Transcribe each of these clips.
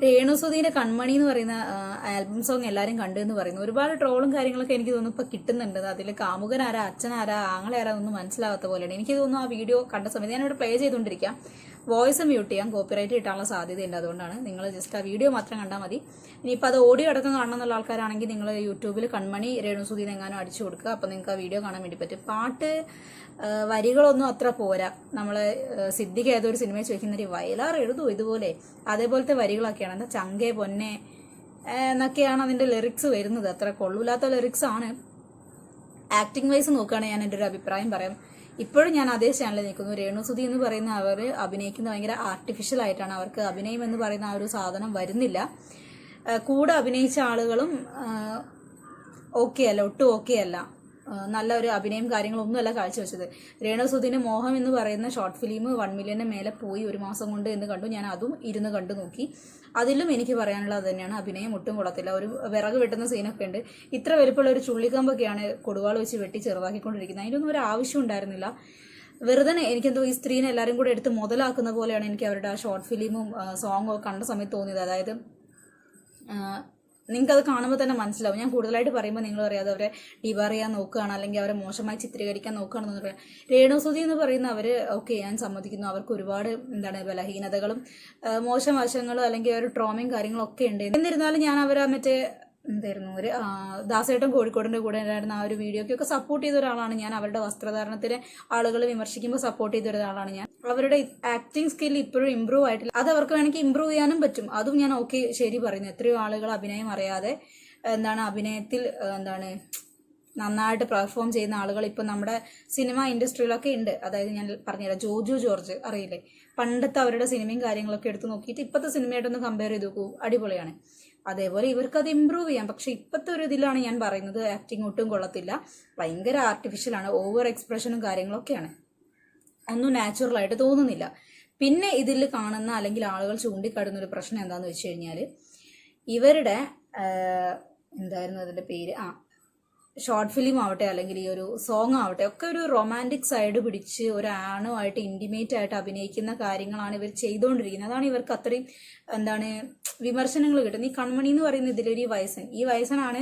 രേണുസുധീന്റെ കൺമണി എന്ന് പറയുന്ന album song എല്ലാവരും കണ്ടു എന്ന് പറയുന്നു. ഒരുപാട് ട്രോളും കാര്യങ്ങളൊക്കെ എനിക്ക് തോന്നുന്നു ഇപ്പൊ കിട്ടുന്നുണ്ട്. അതിൽ കാമുകനാരാ, അച്ഛനാരാ, ആങ്ങളാരാ ഒന്നും മനസ്സിലാവാത്ത പോലെയാണ്. എനിക്ക് തോന്നുന്നു ആ വീഡിയോ കണ്ട സമയത്ത് ഞാനിവിടെ പ്ലേ ചെയ്തുകൊണ്ടിരിക്കാം. വോയിസ് മ്യൂട്ട് ചെയ്യാം, കോപ്പിറൈറ്റ് കിട്ടാനുള്ള സാധ്യതയുണ്ട്. അതുകൊണ്ടാണ് നിങ്ങൾ ജസ്റ്റ് ആ വീഡിയോ മാത്രം കണ്ടാൽ മതി. ഇനിയിപ്പോൾ അത് ഓഡിയോ അടക്കം കാണണം എന്നുള്ള ആൾക്കാരാണെങ്കിൽ നിങ്ങൾ യൂട്യൂബിൽ കൺമണി രേണുസുധീൻ എങ്ങാനും അടിച്ചു കൊടുക്കുക. അപ്പോൾ നിങ്ങൾക്ക് ആ വീഡിയോ കാണാൻ വേണ്ടി പറ്റും. പാട്ട് വരികളൊന്നും അത്ര പോരാ. നമ്മൾ സിദ്ദിഖ് ഏതൊരു സിനിമയിൽ ചോദിക്കുന്നൊരു വയലാർ എഴുതുമോ ഇതുപോലെ, അതേപോലത്തെ വരികളൊക്കെയാണ്. എന്താ ചങ്കേ പൊന്നെ എന്നൊക്കെയാണ് അതിൻ്റെ ലിറിക്സ് വരുന്നത്. അത്ര കൊള്ളൂലാത്ത ലിറിക്സ് ആണ്. ആക്ടിങ് വൈസ് നോക്കുകയാണെങ്കിൽ ഞാൻ എൻ്റെ ഒരു അഭിപ്രായം പറയാം. ഇപ്പോഴും ഞാൻ അതേ ചാനലിൽ നിൽക്കുന്നു. രേണുസുധി എന്ന് പറയുന്ന അവർ അഭിനയിക്കുന്നത് ഭയങ്കര ആർട്ടിഫിഷ്യൽ ആയിട്ടാണ്. അവർക്ക് അഭിനയം എന്ന് പറയുന്ന ആ ഒരു സാധനം വരുന്നില്ല. കൂടെ അഭിനയിച്ച ആളുകളും ഓക്കെ അല്ല, ഒട്ടും ഓക്കെ അല്ല. നല്ല ഒരു അഭിനയം കാര്യങ്ങളൊന്നുമല്ല കാഴ്ചവെച്ചത്. രേണുസുധിന്റെ മോഹം എന്ന് പറയുന്ന ഷോർട്ട് ഫിലിം 1 മില്യന് മേലെ പോയി 1 മാസം കൊണ്ട് എന്ന് കണ്ടു. ഞാൻ അതും ഇരുന്ന് കണ്ടു നോക്കി. അതിലും എനിക്ക് പറയാനുള്ളത് തന്നെയാണ്, അഭിനയം ഒട്ടും കൊള്ളത്തില്ല. ഒരു വിറക് വെട്ടുന്ന സീനൊക്കെ ഉണ്ട്. ഇത്ര വലുപ്പമുള്ള ഒരു ചുള്ളിക്കമ്പൊക്കെയാണ് കൊടുവാൾ വെച്ച് വെട്ടി ചെറുതാക്കിക്കൊണ്ടിരിക്കുന്നത്. അതിനൊന്നും ഒരു ആവശ്യം ഉണ്ടായിരുന്നില്ല. വെറുതെ എനിക്കെന്തോ ഈ സ്ത്രീനെ എല്ലാവരും കൂടെ എടുത്ത് മുതലാക്കുന്ന പോലെയാണ് എനിക്ക് അവരുടെ ആ ഷോർട്ട് ഫിലിമും സോങ്ങും ഒക്കെ കണ്ട സമയത്ത് തോന്നിയത്. അതായത് നിങ്ങൾക്കത് കാണുമ്പോൾ തന്നെ മനസ്സിലാവും. ഞാൻ കൂടുതലായിട്ട് പറയുമ്പോൾ നിങ്ങൾ അറിയാതെ അവരെ ഡിവാർ ചെയ്യാൻ നോക്കുകയാണ്, അല്ലെങ്കിൽ അവരെ മോശമായി ചിത്രീകരിക്കാൻ നോക്കുകയാണെന്ന് പറയാം. രേണുസുധി എന്ന് പറയുന്ന അവർ ഓക്കെ, ഞാൻ സമ്മതിക്കുന്നു, അവർക്ക് ഒരുപാട് ബലഹീനതകളും മോശം വശങ്ങളും അല്ലെങ്കിൽ ഒരു ട്രോമയും കാര്യങ്ങളൊക്കെ ഉണ്ട്. എന്നിരുന്നാലും ഞാൻ അവരെ എന്തായിരുന്നു ഒരു ദാസേട്ടൻ കോഴിക്കോടിന്റെ കൂടെ ഉണ്ടായിരുന്ന ആ ഒരു വീഡിയോക്കൊക്കെ സപ്പോർട്ട് ചെയ്ത ഒരാളാണ് ഞാൻ. അവരുടെ വസ്ത്രധാരണത്തിന് ആളുകൾ വിമർശിക്കുമ്പോൾ സപ്പോർട്ട് ചെയ്ത ഒരാളാണ് ഞാൻ. അവരുടെ ആക്ടിങ് സ്കിൽ ഇപ്പോഴും ഇമ്പ്രൂവ് ആയിട്ടില്ല. അത് അവർക്ക് വേണമെങ്കിൽ ഇമ്പ്രൂവ് ചെയ്യാനും പറ്റും. അതും ഞാൻ ഓക്കെ ശരി പറയുന്നു. എത്രയോ ആളുകൾ അഭിനയം അറിയാതെ അഭിനയത്തിൽ നന്നായിട്ട് പെർഫോം ചെയ്യുന്ന ആളുകൾ ഇപ്പം നമ്മുടെ സിനിമ ഇൻഡസ്ട്രിയിലൊക്കെ ഉണ്ട്. അതായത് ഞാൻ പറഞ്ഞുതരാം, ജോജു ജോർജ് അറിയില്ലേ, പണ്ടത്തെ അവരുടെ സിനിമയും കാര്യങ്ങളൊക്കെ എടുത്ത് നോക്കിയിട്ട് ഇപ്പോഴത്തെ സിനിമയായിട്ടൊന്ന് കമ്പയർ ചെയ്ത് നോക്കൂ, അടിപൊളിയാണ്. അതേപോലെ ഇവർക്ക് അത് ഇമ്പ്രൂവ് ചെയ്യാം. പക്ഷെ ഇപ്പോഴത്തെ ഒരു ഇതിലാണ് ഞാൻ പറയുന്നത്, ആക്ടിങ് ഒട്ടും കൊള്ളത്തില്ല, ഭയങ്കര ആർട്ടിഫിഷ്യലാണ്, ഓവർ എക്സ്പ്രഷനും കാര്യങ്ങളൊക്കെയാണ്, ഒന്നും നാച്ചുറലായിട്ട് തോന്നുന്നില്ല. പിന്നെ ഇതിൽ കാണുന്ന അല്ലെങ്കിൽ ആളുകൾ ചൂണ്ടിക്കാട്ടുന്ന ഒരു പ്രശ്നം എന്താണെന്ന് വെച്ച് കഴിഞ്ഞാൽ, ഇവരുടെ എന്തായിരുന്നു അതിൻ്റെ പേര്, ഷോർട്ട് ഫിലിം ആവട്ടെ അല്ലെങ്കിൽ ഈ ഒരു സോങ് ആവട്ടെ ഒക്കെ ഒരു റൊമാൻറ്റിക് സൈഡ് പിടിച്ച് ഒരാണുമായിട്ട് ഇൻറ്റിമേറ്റ് ആയിട്ട് അഭിനയിക്കുന്ന കാര്യങ്ങളാണ് ഇവർ ചെയ്തുകൊണ്ടിരിക്കുന്നത്. അതാണ് ഇവർക്ക് അത്രയും വിമർശനങ്ങൾ കിട്ടുന്നത്. ഈ കൺമണി എന്ന് പറയുന്ന ഇതിലൊരു ഈ വയസ്സനാണ്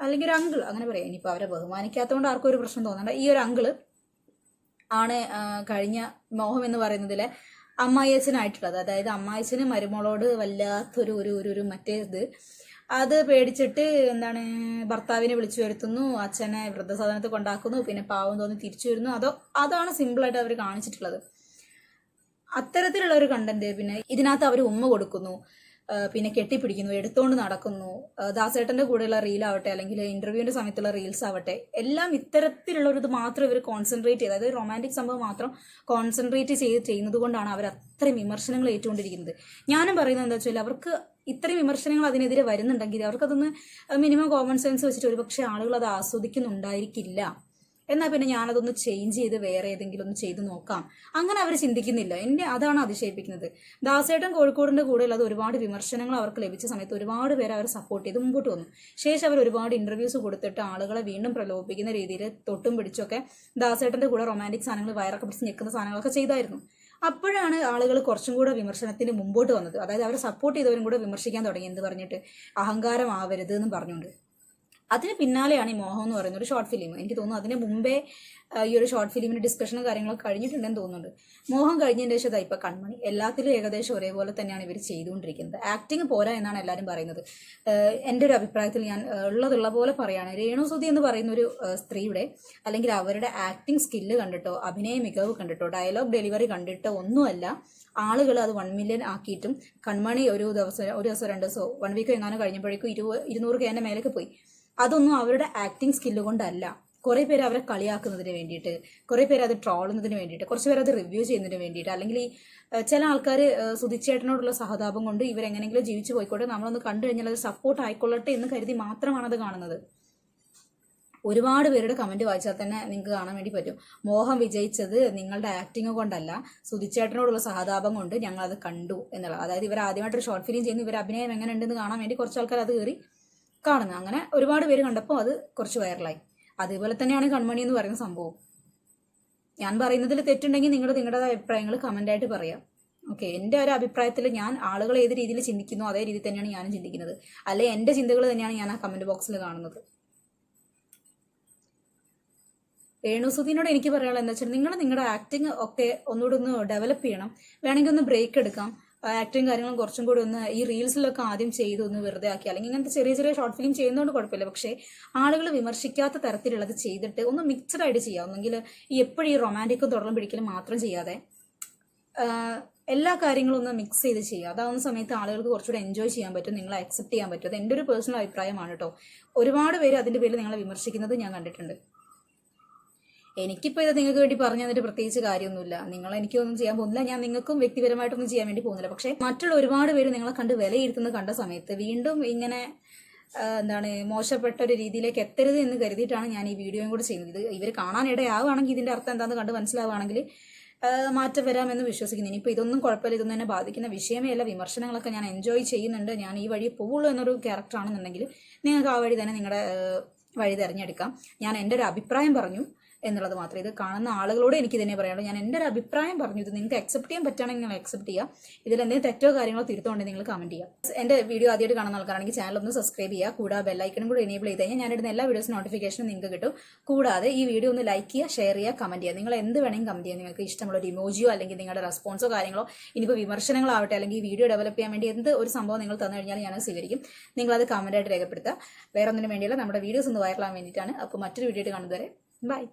അല്ലെങ്കിൽ ഒരു അങ്കിൾ അങ്ങനെ പറയാം. ഇനിയിപ്പോൾ അവരെ ബഹുമാനിക്കാത്തതുകൊണ്ട് ആർക്കും ഒരു പ്രശ്നം തോന്നണ്ട. ഈ ഒരു അങ്കിള് ആണ് കഴിഞ്ഞ മോഹം എന്ന് പറയുന്നതിലെ അമ്മായിയച്ഛനായിട്ടുള്ളത്. അതായത് അമ്മായിയച്ഛന് മരുമോളോട് വല്ലാത്തൊരു ഒരു മറ്റേത് അത് പേടിച്ചിട്ട് ഭർത്താവിനെ വിളിച്ചു വരുത്തുന്നു, അച്ഛനെ വൃദ്ധസദനത്തിൽ കൊണ്ടാക്കുന്നു, പിന്നെ പാവം തോന്നി തിരിച്ചു വരുന്നു. അതാണ് സിമ്പിളായിട്ട് അവർ കാണിച്ചിട്ടുള്ളത്. അത്തരത്തിലുള്ള ഒരു കണ്ടന്റ്. പിന്നെ ഇതിനകത്ത് അവർ ഉമ്മ കൊടുക്കുന്നു, പിന്നെ കെട്ടിപ്പിടിക്കുന്നു, എടുത്തോണ്ട് നടക്കുന്നു. ദാസേട്ടന്റെ കൂടെയുള്ള റീലാവട്ടെ അല്ലെങ്കിൽ ഇന്റർവ്യൂവിന്റെ സമയത്തുള്ള റീൽസ് ആവട്ടെ, എല്ലാം ഇത്തരത്തിലുള്ള ഒരു ഇത് മാത്രം ഇവർ കോൺസെൻട്രേറ്റ് ചെയ്ത്, അതായത് റൊമാൻറ്റിക് സംഭവം മാത്രം കോൺസെൻട്രേറ്റ് ചെയ്യുന്നത് കൊണ്ടാണ് അവർ അത്രയും വിമർശനങ്ങൾ ഏറ്റുകൊണ്ടിരിക്കുന്നത്. ഞാനും പറയുന്നത് എന്താ വെച്ചാൽ, അവർക്ക് ഇത്രയും വിമർശനങ്ങൾ അതിനെതിരെ വരുന്നുണ്ടെങ്കിൽ അവർക്കതൊന്ന് മിനിമം കോമൺ സെൻസ് വെച്ചിട്ട് ഒരുപക്ഷെ ആളുകൾ അത് ആസ്വദിക്കുന്നുണ്ടായിരിക്കില്ല. എന്നാൽ പിന്നെ ഞാനതൊന്ന് ചേഞ്ച് ചെയ്ത് വേറെ ഏതെങ്കിലും ഒന്ന് ചെയ്ത് നോക്കാം, അങ്ങനെ അവർ ചിന്തിക്കുന്നില്ല. അതാണ് അതിശയിപ്പിക്കുന്നത്. ദാസേട്ടൻ കോഴിക്കോടിന്റെ കൂടെയുള്ള അത് ഒരുപാട് വിമർശനങ്ങൾ അവർക്ക് ലഭിച്ച സമയത്ത് ഒരുപാട് പേര് അവർ സപ്പോർട്ട് ചെയ്ത് മുമ്പോട്ട് വന്നു. ശേഷം അവർ ഒരുപാട് ഇന്റർവ്യൂസ് കൊടുത്തിട്ട് ആളുകളെ വീണ്ടും പ്രലോഭിപ്പിക്കുന്ന രീതിയിൽ തൊട്ടും പിടിച്ചൊക്കെ ദാസേട്ടന്റെ കൂടെ റൊമാൻറ്റിക് സാധനങ്ങൾ വയറൊക്കെ പിടിച്ച് ഞെക്കുന്ന സാധനങ്ങളൊക്കെ ചെയ്തായിരുന്നു. അപ്പോഴാണ് ആളുകൾ കുറച്ചും കൂടെ വിമർശനത്തിന് മുമ്പോട്ട് വന്നത്. അതായത് അവരെ സപ്പോർട്ട് ചെയ്തവരും കൂടെ വിമർശിക്കാൻ തുടങ്ങി. എന്ത് പറഞ്ഞിട്ട്, അഹങ്കാരം ആവരുത് എന്ന് പറഞ്ഞുകൊണ്ട്. അതിന് പിന്നാലെയാണ് ഈ മോഹം എന്ന് പറയുന്ന ഒരു ഷോർട്ട് ഫിലിം. എനിക്ക് തോന്നുന്നു അതിന് മുമ്പേ ഈ ഒരു ഷോർട്ട് ഫിലിമിന്റെ ഡിസ്കഷനും കാര്യങ്ങളൊക്കെ കഴിഞ്ഞിട്ടുണ്ടെന്ന് തോന്നുന്നുണ്ട്. മോഹം കഴിഞ്ഞതിന് ശേഷം ഇപ്പൊ കൺമണി, എല്ലാത്തിലും ഏകദേശം ഒരേപോലെ തന്നെയാണ് ഇവർ ചെയ്തുകൊണ്ടിരിക്കുന്നത്. ആക്ടിങ് പോരാ എന്നാണ് എല്ലാവരും പറയുന്നത്. എൻ്റെ ഒരു അഭിപ്രായത്തിൽ ഞാൻ ഉള്ള പോലെ പറയാണ്, രേണുസുധി എന്ന് പറയുന്ന ഒരു സ്ത്രീയുടെ അല്ലെങ്കിൽ അവരുടെ ആക്ടിങ് സ്കില്ല് കണ്ടിട്ടോ അഭിനയ മികവ് കണ്ടിട്ടോ ഡയലോഗ് ഡെലിവറി കണ്ടിട്ടോ ഒന്നുമല്ല ആളുകൾ അത് 1 മില്യൺ ആക്കിയിട്ടും കൺമണി ഒരു ദിവസം 2 ദിവസമോ 1 വീക്കോ എങ്ങാനും കഴിഞ്ഞപ്പോഴേക്കും 200K മേലേക്ക് പോയി. അതൊന്നും അവരുടെ ആക്ടിങ് സ്കില്ല് കൊണ്ടല്ല. കുറേ പേര് അവരെ കളിയാക്കുന്നതിന് വേണ്ടിയിട്ട്, കുറേ പേര് അത് ട്രോളുന്നതിന് വേണ്ടിയിട്ട്, കുറച്ച് പേര് അത് റിവ്യൂ ചെയ്യുന്നതിന് വേണ്ടിയിട്ട്, അല്ലെങ്കിൽ ഈ ചില ആൾക്കാർ സുധിച്ചേട്ടനോടുള്ള സഹതാപം കൊണ്ട് ഇവരെങ്ങനെങ്കിലും ജീവിച്ചു പോയിക്കോട്ടെ, നമ്മളൊന്ന് കണ്ടു കഴിഞ്ഞാൽ അത് സപ്പോർട്ട് ആയിക്കൊള്ളട്ടെ എന്ന് കരുതി മാത്രമാണ് അത് കാണുന്നത്. ഒരുപാട് പേരുടെ കമന്റ് വായിച്ചാൽ തന്നെ നിങ്ങൾക്ക് കാണാൻ വേണ്ടി പറ്റും, മോഹം വിജയിച്ചത് നിങ്ങളുടെ ആക്ടിങ് കൊണ്ടല്ല, സുധിച്ചേട്ടനോടുള്ള സഹതാപം കൊണ്ട് ഞങ്ങളത് കണ്ടു എന്നുള്ളത്. അതായത് ഇവർ ആദ്യമായിട്ടൊരു ഷോർട്ട് ഫിലിം ചെയ്യുന്നു, ഇവർ അഭിനയം എങ്ങനെ ഉണ്ടെന്ന് കാണാൻ വേണ്ടി കുറച്ച് ആൾക്കാർ അത് കയറി കാണുന്നു. അങ്ങനെ ഒരുപാട് പേര് കണ്ടപ്പോൾ അത് കുറച്ച് വൈറലായി. അതേപോലെ തന്നെയാണ് കൺമണി എന്ന് പറയുന്ന സംഭവം. ഞാൻ പറയുന്നതിൽ തെറ്റുണ്ടെങ്കിൽ നിങ്ങളുടെ അഭിപ്രായങ്ങൾ കമൻ്റായിട്ട് പറയാം. ഓക്കെ, എൻ്റെ ഒരു അഭിപ്രായത്തിൽ ഞാൻ ആളുകൾ ഏത് രീതിയിൽ ചിന്തിക്കുന്നു അതേ രീതിയിൽ തന്നെയാണ് ഞാനും ചിന്തിക്കുന്നത്. അല്ലെ എൻ്റെ ചിന്തകൾ തന്നെയാണ് ഞാൻ ആ കമൻറ്റ് ബോക്സിൽ കാണുന്നത്. രേണുസുധീനോട് എനിക്ക് പറയാനുള്ളത് എന്താ വെച്ചാൽ നിങ്ങളുടെ ആക്ടിങ് ഒക്കെ ഒന്നുകൂടി ഒന്ന് ഡെവലപ്പ് ചെയ്യണം. വേണമെങ്കിൽ ഒന്ന് ബ്രേക്ക് എടുക്കാം. ആക്ടിങ് കാര്യങ്ങളും കുറച്ചും കൂടി ഒന്ന് ഈ റീൽസിലൊക്കെ ആദ്യം ചെയ്ത് ഒന്ന് വെറുതെ ആക്കി, അല്ലെങ്കിൽ ഇങ്ങനത്തെ ചെറിയ ചെറിയ ഷോർട്ട് ഫിലിം ചെയ്യുന്നതുകൊണ്ട് കുഴപ്പമില്ല. പക്ഷേ ആളുകൾ വിമർശിക്കാത്ത തരത്തിലുള്ളത് ചെയ്തിട്ട് ഒന്ന് മിക്സഡ് ആയിട്ട് ചെയ്യാം. ഒന്നെങ്കിൽ ഈ എപ്പോഴും ഈ റൊമാൻറ്റിക്കും തുടർന്ന് പിടിക്കലും മാത്രം ചെയ്യാതെ എല്ലാ കാര്യങ്ങളും ഒന്ന് മിക്സ് ചെയ്ത് ചെയ്യുക. അതാവുന്ന സമയത്ത് ആളുകൾക്ക് കുറച്ചുകൂടെ എൻജോയ് ചെയ്യാൻ പറ്റും, നിങ്ങളെ അക്സെപ്റ്റ് ചെയ്യാൻ പറ്റും. അത് എൻ്റെ ഒരു പേഴ്സണൽ അഭിപ്രായമാണ് കേട്ടോ. ഒരുപാട് പേര് അതിൻ്റെ പേരിൽ നിങ്ങളെ വിമർശിക്കുന്നത് ഞാൻ കണ്ടിട്ടുണ്ട്. എനിക്കിപ്പോൾ ഇത് നിങ്ങൾക്ക് വേണ്ടി പറഞ്ഞു തന്നിട്ട് പ്രത്യേകിച്ച് കാര്യമൊന്നുമില്ല. നിങ്ങൾ എനിക്കൊന്നും ചെയ്യാൻ പോകുന്നില്ല, ഞാൻ നിങ്ങൾക്കും വ്യക്തിപരമായിട്ടൊന്നും ചെയ്യാൻ വേണ്ടി പോകുന്നില്ല. പക്ഷേ മറ്റുള്ള ഒരുപാട് പേര് നിങ്ങളെ കണ്ട് വിലയിരുത്തുന്നത് കണ്ട സമയത്ത് വീണ്ടും ഇങ്ങനെ മോശപ്പെട്ട ഒരു രീതിയിലേക്ക് എത്തരുത് എന്ന് കരുതിയിട്ടാണ് ഞാൻ ഈ വീഡിയോയും കൂടെ ചെയ്യുന്നത്. ഇത് ഇവർ കാണാനിടയാവുകയാണെങ്കിൽ ഇതിൻ്റെ അർത്ഥം എന്താണെന്ന് കണ്ട് മനസ്സിലാവുകയാണെങ്കിൽ മാറ്റം വരാമെന്ന് വിശ്വസിക്കുന്നു. ഇനിയിപ്പോൾ ഇതൊന്നും കുഴപ്പമില്ല, ഇതൊന്നും എന്നെ ബാധിക്കുന്ന വിഷയമേ അല്ല. വിമർശനങ്ങളൊക്കെ ഞാൻ എൻജോയ് ചെയ്യുന്നുണ്ട്. ഞാൻ ഈ വഴി പോവുള്ളൂ എന്നൊരു ക്യാരക്ടറാണെന്നുണ്ടെങ്കിൽ നിങ്ങൾക്ക് ആ വഴി തന്നെ നിങ്ങളുടെ വഴി തിരഞ്ഞെടുക്കാം. ഞാൻ എൻ്റെ ഒരു അഭിപ്രായം പറഞ്ഞു എന്നുള്ളത് മാത്രമേ. ഇത് കാണുന്ന ആളുകളോട് എനിക്ക് തന്നെ പറയാനുള്ളൂ. ഞാൻ എൻ്റെ ഒരു അഭിപ്രായം പറഞ്ഞു. ഇത് നിങ്ങൾക്ക് അക്സെപ്റ്റ് ചെയ്യാൻ പറ്റുകയാണെങ്കിൽ നിങ്ങൾ അക്സെപ്റ്റ് ചെയ്യുക. ഇതിൽ എന്തെങ്കിലും തെറ്റോ കാര്യങ്ങളോ തിരുത്തോണ്ടെങ്കിൽ നിങ്ങൾ കമൻറ്റ് ചെയ്യുക. എൻ്റെ വീഡിയോ ആദ്യമായിട്ട് കാണുന്ന ആൾക്കാരാണെങ്കിൽ ചാനൽ ഒന്ന് സബ്സ്ക്രൈബ് ചെയ്യുക. കൂടാതെ ബെല്ലൈക്കണും കൂടി എനേബിൾ ചെയ്ത് കഴിഞ്ഞാൽ ഞാനിടുന്ന എല്ലാ വീഡിയോസ് നോട്ടിഫിക്കേഷനും നിങ്ങൾക്ക് കിട്ടും. കൂടാതെ ഈ വീഡിയോ ഒന്ന് ലൈക്ക് ചെയ്യുക, ഷെയർ ചെയ്യുക, കമൻറ്റ് ചെയ്യുക. നിങ്ങൾ എന്ത് വേണമെങ്കിൽ കമൻറ്റ് ചെയ്യുക. നിങ്ങൾക്ക് ഇഷ്ടമുള്ള ഒരു ഇമോജിയോ അല്ലെങ്കിൽ നിങ്ങളുടെ റെസ്പോൺസോ കാര്യങ്ങളോ, ഇനിയിപ്പോൾ വിമർശനങ്ങളാവട്ടെ അല്ലെങ്കിൽ വീഡിയോ ഡെവലപ്പ് ചെയ്യാൻ വേണ്ടി എന്ത് ഒരു സംഭവം നിങ്ങൾ തന്നു കഴിഞ്ഞാൽ ഞാനത് സ്വീകരിക്കും. നിങ്ങളത് കമൻറ്റായിട്ട് രേഖപ്പെടുത്തുക. വേറെ ഒന്നിനും വേണ്ടിയല്ല, നമ്മുടെ വീഡിയോസ് ഒന്ന് വൈറലാകാൻ വേണ്ടിയിട്ടാണ്. അപ്പോൾ മറ്റൊരു വീഡിയോ ആയിട്ട് കാണുന്നതുവരെ ബൈ.